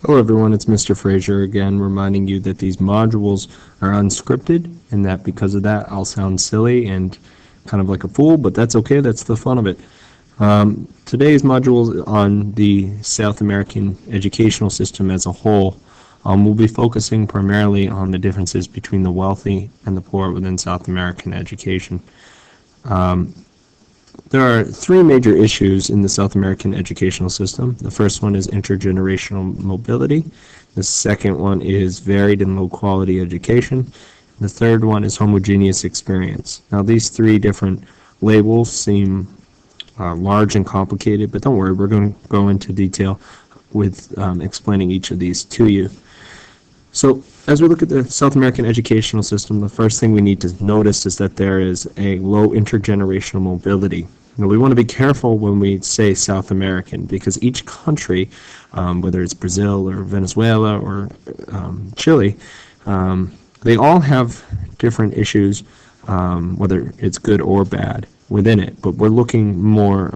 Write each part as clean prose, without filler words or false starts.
Hello everyone, it's Mr. Frazier again, reminding you that these modules are unscripted and that because of that I'll sound silly and kind of like a fool, but that's okay, that's the fun of it. Today's module is on the South American educational system as a whole. We'll be focusing primarily on the differences between the wealthy and the poor within South American education. There are three major issues in the South American educational system. The first one is intergenerational mobility. The second one is varied and low quality education. The third one is homogeneous experience. Now these three different labels seem large and complicated, but don't worry, we're going to go into detail with explaining each of these to you. So as we look at the South American educational system, the first thing we need to notice is that there is a low intergenerational mobility. Now, we want to be careful when we say South American because each country, whether it's Brazil or Venezuela or Chile, they all have different issues, whether it's good or bad within it. But we're looking more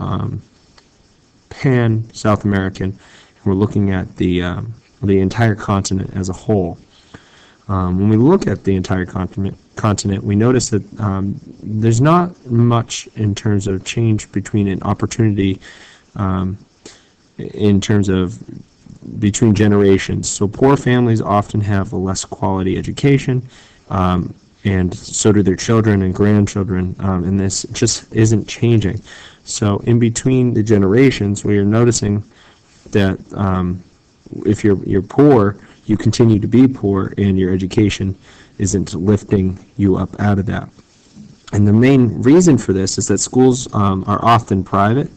pan-South American, and we're looking at the entire continent as a whole. When we look at the entire continent, we notice that there's not much in terms of change between an opportunity in terms of between generations. So poor families often have a less quality education, and so do their children and grandchildren, and this just isn't changing. So in between the generations, we are noticing that if you're poor, you continue to be poor, and your education isn't lifting you up out of that. And the main reason for this is that schools are often private,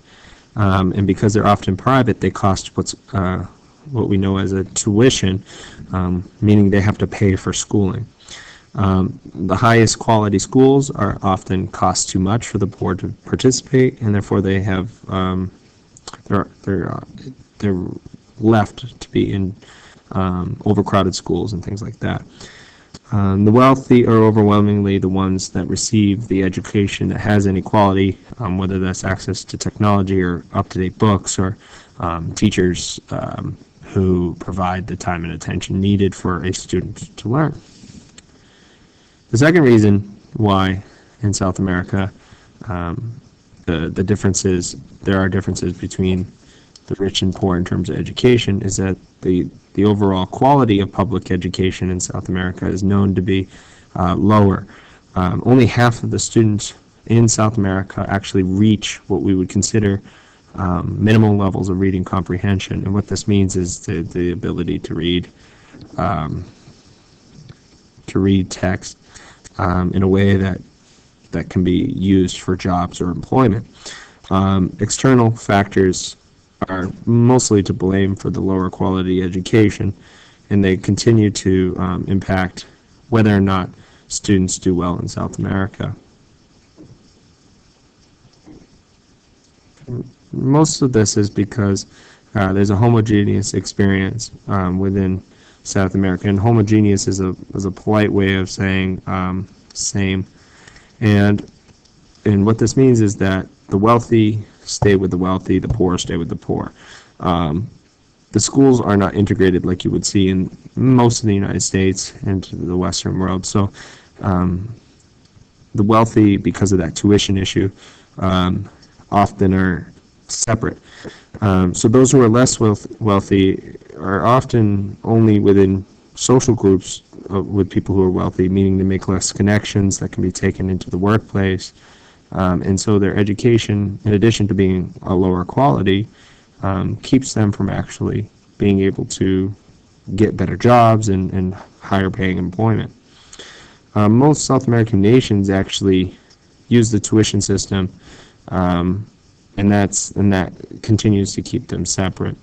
and because they're often private, they cost what we know as a tuition, meaning they have to pay for schooling. The highest quality schools are often cost too much for the poor to participate, and therefore they have they're left to be in overcrowded schools and things like that. The wealthy are overwhelmingly the ones that receive the education that has any quality, whether that's access to technology or up-to-date books or teachers who provide the time and attention needed for a student to learn. The second reason why in South America there are differences between the rich and poor in terms of education is that the overall quality of public education in South America is known to be lower. Only half of the students in South America actually reach what we would consider minimal levels of reading comprehension, and what this means is the ability to read text in a way that can be used for jobs or employment. External factors are mostly to blame for the lower quality education, and they continue to impact whether or not students do well in South America. Most of this is because there's a homogeneous experience within South America, and homogeneous is a polite way of saying same. And what this means is that the wealthy stay with the wealthy, the poor stay with the poor. The schools are not integrated like you would see in most of the United States and the Western world. So the wealthy, because of that tuition issue, often are separate. So those who are less wealthy are often only within social groups with people who are wealthy, meaning they make less connections that can be taken into the workplace. And so their education, in addition to being a lower quality, keeps them from actually being able to get better jobs and higher paying employment. Most South American nations actually use the tuition system, and that continues to keep them separate.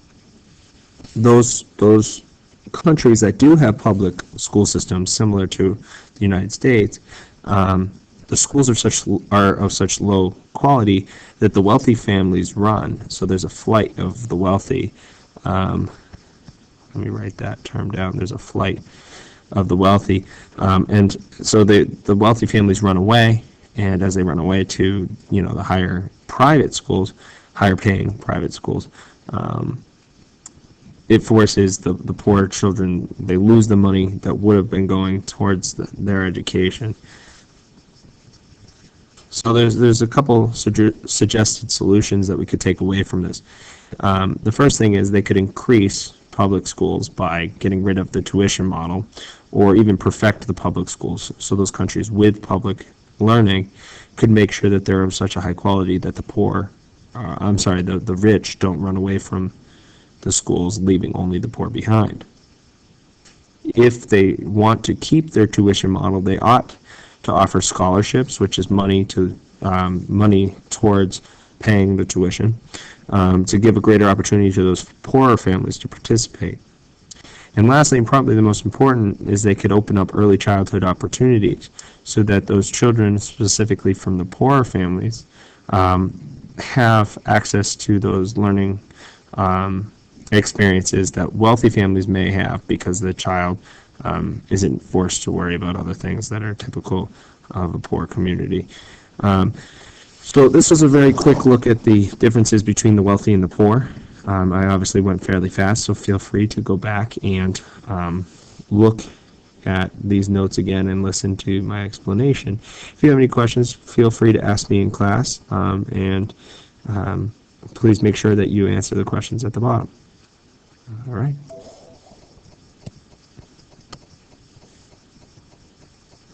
Those countries that do have public school systems similar to the United States, the schools are of such low quality that the wealthy families run. So there's a flight of the wealthy. Let me write that term down. There's a flight of the wealthy, and so the wealthy families run away. And as they run away to the higher private schools, higher paying private schools, it forces the poor children, they lose the money that would have been going towards their education. So there's a couple suggested solutions that we could take away from this. The first thing is they could increase public schools by getting rid of the tuition model, or even perfect the public schools. So those countries with public learning could make sure that they're of such a high quality that the rich don't run away from the schools, leaving only the poor behind. If they want to keep their tuition model, they ought to offer scholarships, which is money towards paying the tuition, to give a greater opportunity to those poorer families to participate. And lastly, and probably the most important, is they could open up early childhood opportunities so that those children, specifically from the poorer families, have access to those learning experiences that wealthy families may have, because the child isn't forced to worry about other things that are typical of a poor community. So this was a very quick look at the differences between the wealthy and the poor. I obviously went fairly fast, so feel free to go back and look at these notes again and listen to my explanation. If you have any questions, feel free to ask me in class, and please make sure that you answer the questions at the bottom. All right.